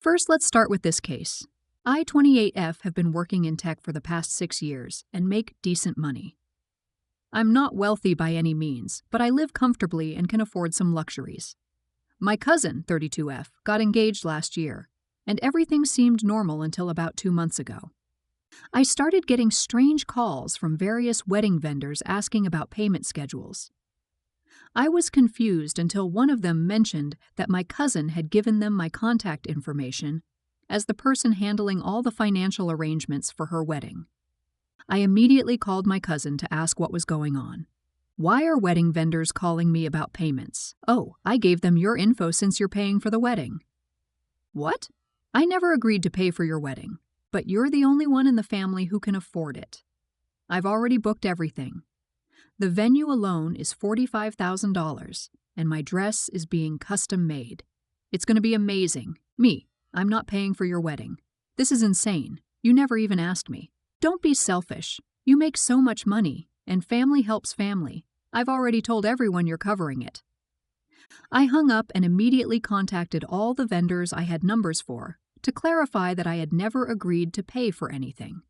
First, let's start with this case. I-28F have been working in tech for the past 6 years and make decent money. I'm not wealthy by any means, but I live comfortably and can afford some luxuries. My cousin, 32F, got engaged last year, and everything seemed normal until about 2 months ago. I started getting strange calls from various wedding vendors asking about payment schedules. I was confused until one of them mentioned that my cousin had given them my contact information as the person handling all the financial arrangements for her wedding. I immediately called my cousin to ask what was going on. Why are wedding vendors calling me about payments? Oh, I gave them your info since you're paying for the wedding. What? I never agreed to pay for your wedding, but you're the only one in the family who can afford it. I've already booked everything. The venue alone is $45,000, and my dress is being custom made. It's going to be amazing. I'm not paying for your wedding. This is insane. You never even asked me. Don't be selfish. You make so much money, and family helps family. I've already told everyone you're covering it. I hung up and immediately contacted all the vendors I had numbers for to clarify that I had never agreed to pay for anything.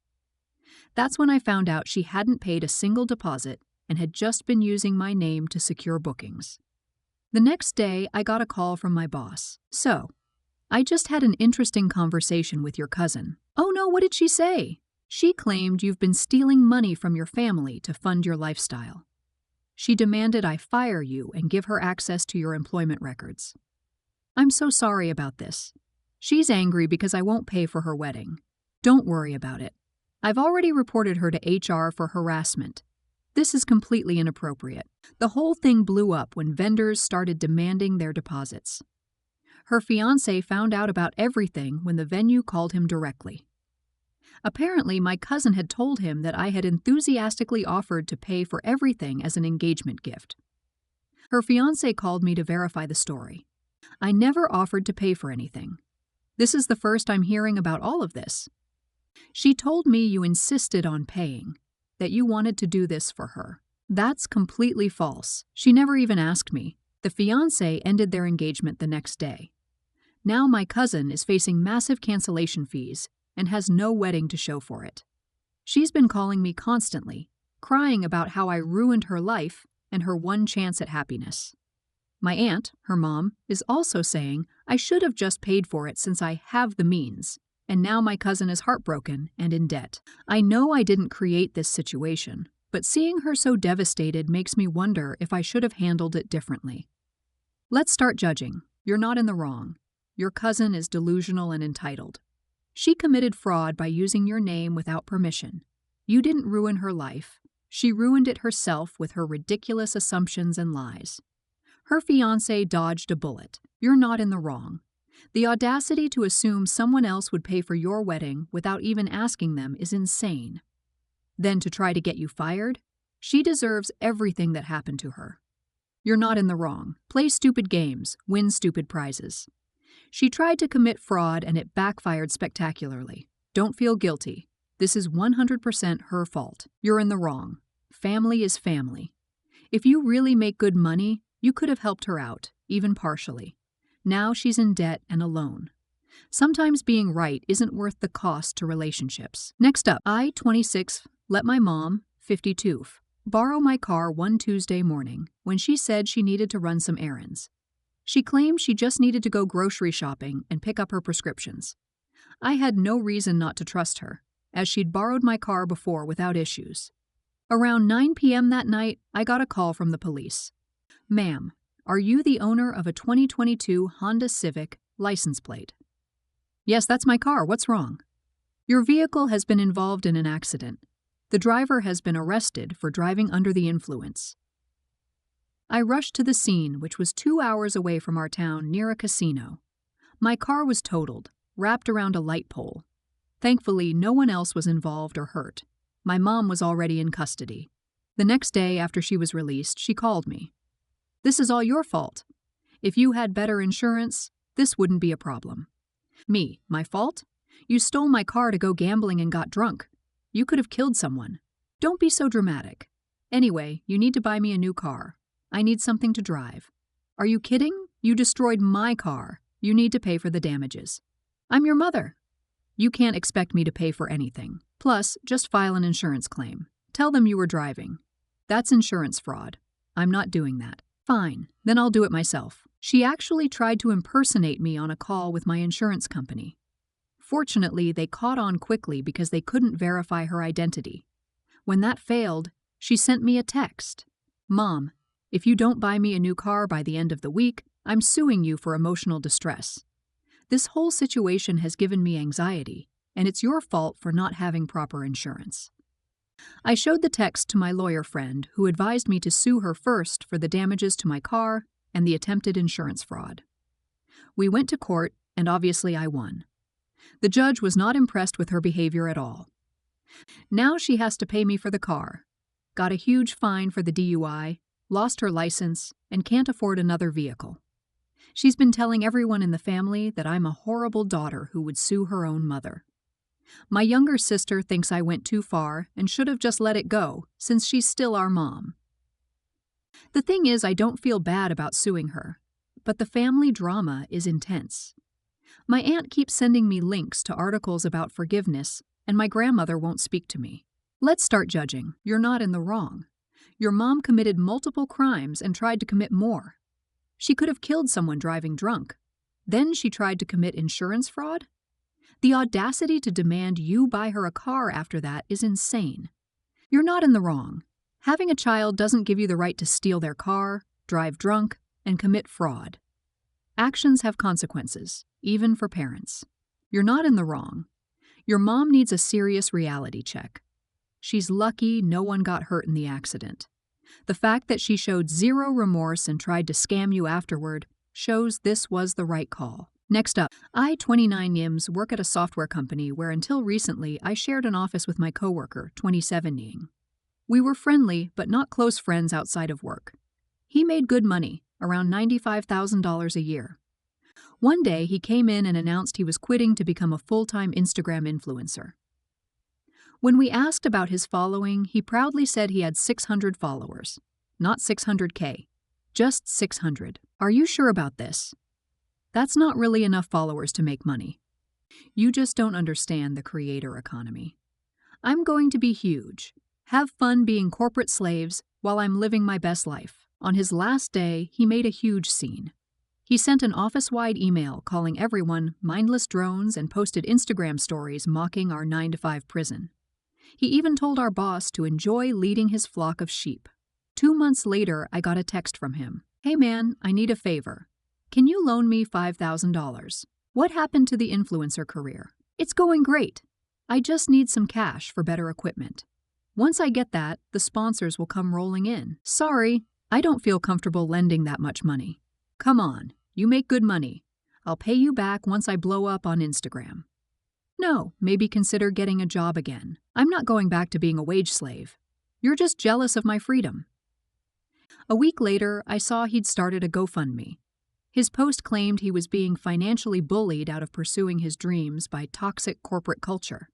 That's when I found out she hadn't paid a single deposit and had just been using my name to secure bookings. The next day, I got a call from my boss. So, I just had an interesting conversation with your cousin. Oh no, what did she say? She claimed you've been stealing money from your family to fund your lifestyle. She demanded I fire you and give her access to your employment records. I'm so sorry about this. She's angry because I won't pay for her wedding. Don't worry about it. I've already reported her to HR for harassment. This is completely inappropriate. The whole thing blew up when vendors started demanding their deposits. Her fiancé found out about everything when the venue called him directly. Apparently, my cousin had told him that I had enthusiastically offered to pay for everything as an engagement gift. Her fiancé called me to verify the story. I never offered to pay for anything. This is the first I'm hearing about all of this. She told me you insisted on paying, that you wanted to do this for her. That's completely false. She never even asked me. The fiancé ended their engagement the next day. Now my cousin is facing massive cancellation fees and has no wedding to show for it. She's been calling me constantly, crying about how I ruined her life and her one chance at happiness. My aunt, her mom, is also saying I should have just paid for it since I have the means, and now my cousin is heartbroken and in debt. I know I didn't create this situation, but seeing her so devastated makes me wonder if I should have handled it differently. Let's start judging. You're not in the wrong. Your cousin is delusional and entitled. She committed fraud by using your name without permission. You didn't ruin her life. She ruined it herself with her ridiculous assumptions and lies. Her fiancé dodged a bullet. You're not in the wrong. The audacity to assume someone else would pay for your wedding without even asking them is insane. Then to try to get you fired? She deserves everything that happened to her. You're not in the wrong. Play stupid games, win stupid prizes. She tried to commit fraud and it backfired spectacularly. Don't feel guilty. This is 100% her fault. You're in the wrong. Family is family. If you really make good money, you could have helped her out, even partially. Now she's in debt and alone. Sometimes being right isn't worth the cost to relationships. Next up, I, 26, let my mom, 52, borrow my car one Tuesday morning when she said she needed to run some errands. She claimed she just needed to go grocery shopping and pick up her prescriptions. I had no reason not to trust her, as she'd borrowed my car before without issues. Around 9 p.m. that night, I got a call from the police. Ma'am, are you the owner of a 2022 Honda Civic license plate? Yes, that's my car. What's wrong? Your vehicle has been involved in an accident. The driver has been arrested for driving under the influence. I rushed to the scene, which was 2 hours away from our town near a casino. My car was totaled, wrapped around a light pole. Thankfully, no one else was involved or hurt. My mom was already in custody. The next day after she was released, she called me. This is all your fault. If you had better insurance, this wouldn't be a problem. Me, my fault? You stole my car to go gambling and got drunk. You could have killed someone. Don't be so dramatic. Anyway, you need to buy me a new car. I need something to drive. Are you kidding? You destroyed my car. You need to pay for the damages. I'm your mother. You can't expect me to pay for anything. Plus, just file an insurance claim. Tell them you were driving. That's insurance fraud. I'm not doing that. Fine, then I'll do it myself. She actually tried to impersonate me on a call with my insurance company. Fortunately, they caught on quickly because they couldn't verify her identity. When that failed, she sent me a text. Mom, if you don't buy me a new car by the end of the week, I'm suing you for emotional distress. This whole situation has given me anxiety, and it's your fault for not having proper insurance. I showed the text to my lawyer friend, who advised me to sue her first for the damages to my car and the attempted insurance fraud. We went to court, and obviously I won. The judge was not impressed with her behavior at all. Now she has to pay me for the car, got a huge fine for the DUI, lost her license, and can't afford another vehicle. She's been telling everyone in the family that I'm a horrible daughter who would sue her own mother. My younger sister thinks I went too far and should have just let it go, since she's still our mom. The thing is, I don't feel bad about suing her, but the family drama is intense. My aunt keeps sending me links to articles about forgiveness, and my grandmother won't speak to me. Let's start judging. You're not in the wrong. Your mom committed multiple crimes and tried to commit more. She could have killed someone driving drunk. Then she tried to commit insurance fraud? The audacity to demand you buy her a car after that is insane. You're not in the wrong. Having a child doesn't give you the right to steal their car, drive drunk, and commit fraud. Actions have consequences, even for parents. You're not in the wrong. Your mom needs a serious reality check. She's lucky no one got hurt in the accident. The fact that she showed zero remorse and tried to scam you afterward shows this was the right call. Next up, I, 29 Yims, work at a software company where until recently I shared an office with my coworker, 27 Ying. We were friendly, but not close friends outside of work. He made good money, around $95,000 a year. One day, he came in and announced he was quitting to become a full-time Instagram influencer. When we asked about his following, he proudly said he had 600 followers. Not 600K, just 600. Are you sure about this? That's not really enough followers to make money. You just don't understand the creator economy. I'm going to be huge. Have fun being corporate slaves while I'm living my best life. On his last day, he made a huge scene. He sent an office-wide email calling everyone mindless drones and posted Instagram stories mocking our 9-to-5 prison. He even told our boss to enjoy leading his flock of sheep. 2 months later, I got a text from him. Hey man, I need a favor. Can you loan me $5,000? What happened to the influencer career? It's going great. I just need some cash for better equipment. Once I get that, the sponsors will come rolling in. Sorry, I don't feel comfortable lending that much money. Come on, you make good money. I'll pay you back once I blow up on Instagram. No, maybe consider getting a job again. I'm not going back to being a wage slave. You're just jealous of my freedom. A week later, I saw he'd started a GoFundMe. His post claimed he was being financially bullied out of pursuing his dreams by toxic corporate culture.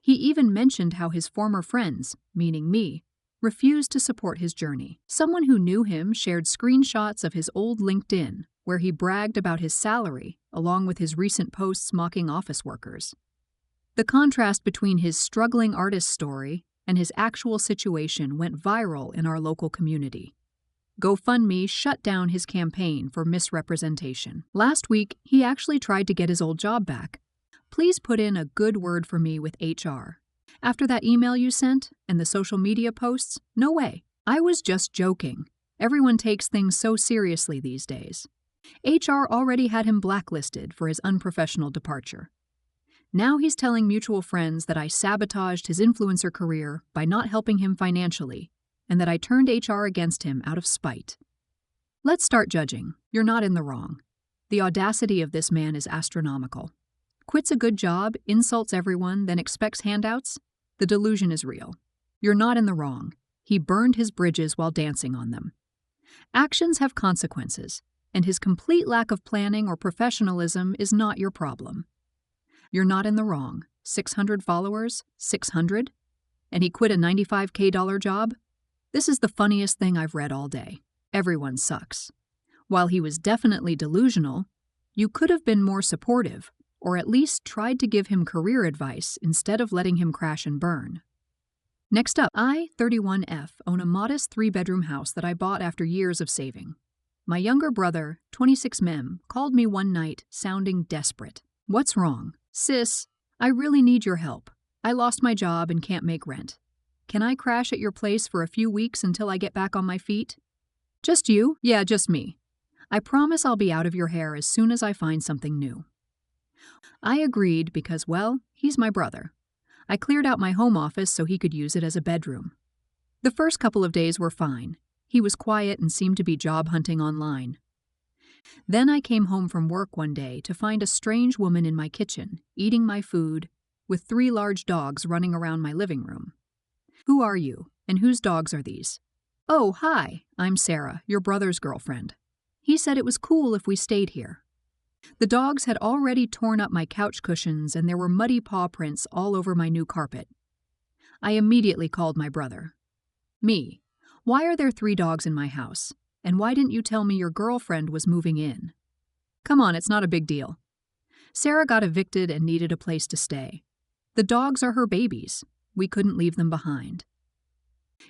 He even mentioned how his former friends, meaning me, refused to support his journey. Someone who knew him shared screenshots of his old LinkedIn, where he bragged about his salary, along with his recent posts mocking office workers. The contrast between his struggling artist story and his actual situation went viral in our local community. GoFundMe shut down his campaign for misrepresentation. Last week, he actually tried to get his old job back. Please put in a good word for me with HR. After that email you sent and the social media posts, no way. I was just joking. Everyone takes things so seriously these days. HR already had him blacklisted for his unprofessional departure. Now he's telling mutual friends that I sabotaged his influencer career by not helping him financially, and that I turned HR against him out of spite. Let's start judging. You're not in the wrong. The audacity of this man is astronomical. Quits a good job, insults everyone, then expects handouts? The delusion is real. You're not in the wrong. He burned his bridges while dancing on them. Actions have consequences, and his complete lack of planning or professionalism is not your problem. You're not in the wrong. 600 followers? 600? And he quit a $95K job? This is the funniest thing I've read all day. Everyone sucks. While he was definitely delusional, you could have been more supportive, or at least tried to give him career advice instead of letting him crash and burn. Next up, I, 31F, own a modest 3-bedroom house that I bought after years of saving. My younger brother, 26Mem, called me one night, sounding desperate. "What's wrong?" "Sis, I really need your help. I lost my job and can't make rent. Can I crash at your place for a few weeks until I get back on my feet?" "Just you?" "Yeah, just me. I promise I'll be out of your hair as soon as I find something new." I agreed because, well, he's my brother. I cleared out my home office so he could use it as a bedroom. The first couple of days were fine. He was quiet and seemed to be job hunting online. Then I came home from work one day to find a strange woman in my kitchen, eating my food, with 3 large dogs running around my living room. "Who are you, and whose dogs are these?" "Oh, hi, I'm Sarah, your brother's girlfriend. He said it was cool if we stayed here." The dogs had already torn up my couch cushions and there were muddy paw prints all over my new carpet. I immediately called my brother. "Me, why are there 3 dogs in my house? And why didn't you tell me your girlfriend was moving in?" "Come on, it's not a big deal. Sarah got evicted and needed a place to stay. The dogs are her babies. We couldn't leave them behind."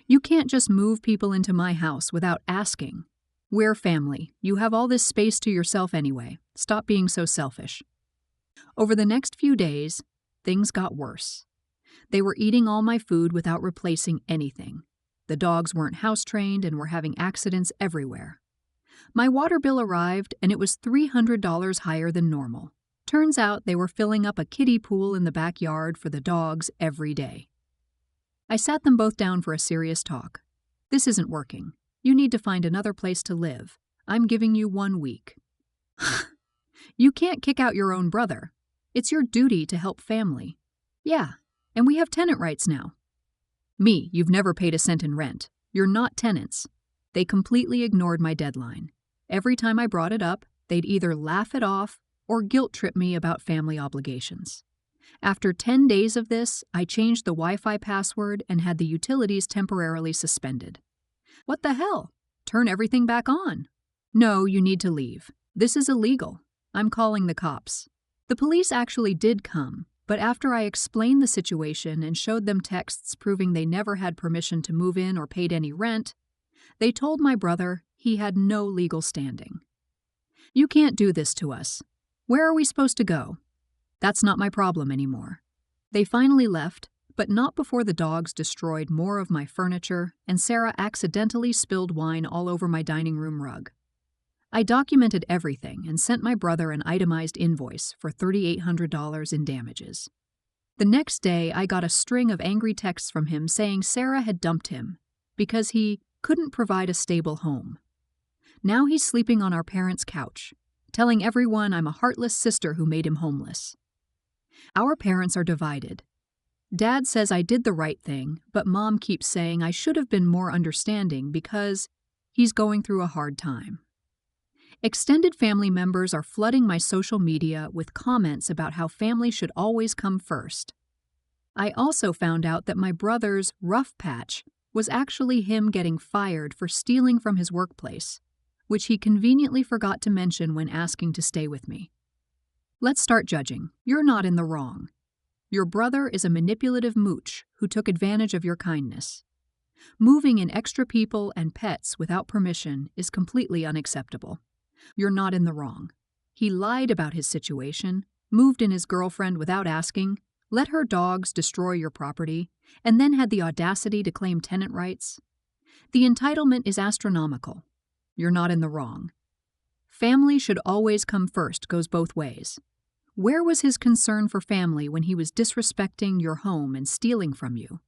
"You can't just move people into my house without asking. We're family. You have all this space to yourself anyway. Stop being so selfish." Over the next few days, things got worse. They were eating all my food without replacing anything. The dogs weren't house-trained and were having accidents everywhere. My water bill arrived and it was $300 higher than normal. Turns out they were filling up a kiddie pool in the backyard for the dogs every day. I sat them both down for a serious talk. "This isn't working. You need to find another place to live. I'm giving you 1 week." "You can't kick out your own brother. It's your duty to help family." "Yeah, and we have tenant rights now." "Me, you've never paid a cent in rent. You're not tenants." They completely ignored my deadline. Every time I brought it up, they'd either laugh it off or guilt-trip me about family obligations. After 10 days of this, I changed the Wi-Fi password and had the utilities temporarily suspended. "What the hell? Turn everything back on." "No, you need to leave. This is illegal. I'm calling the cops." The police actually did come, but after I explained the situation and showed them texts proving they never had permission to move in or paid any rent, they told my brother he had no legal standing. "You can't do this to us. Where are we supposed to go?" "That's not my problem anymore." They finally left, but not before the dogs destroyed more of my furniture and Sarah accidentally spilled wine all over my dining room rug. I documented everything and sent my brother an itemized invoice for $3,800 in damages. The next day, I got a string of angry texts from him saying Sarah had dumped him because he couldn't provide a stable home. Now he's sleeping on our parents' couch, telling everyone I'm a heartless sister who made him homeless. Our parents are divided. Dad says I did the right thing, but Mom keeps saying I should have been more understanding because he's going through a hard time. Extended family members are flooding my social media with comments about how family should always come first. I also found out that my brother's rough patch was actually him getting fired for stealing from his workplace, which he conveniently forgot to mention when asking to stay with me. Let's start judging. You're not in the wrong. Your brother is a manipulative mooch who took advantage of your kindness. Moving in extra people and pets without permission is completely unacceptable. You're not in the wrong. He lied about his situation, moved in his girlfriend without asking, let her dogs destroy your property, and then had the audacity to claim tenant rights. The entitlement is astronomical. You're not in the wrong. Family should always come first goes both ways. Where was his concern for family when he was disrespecting your home and stealing from you?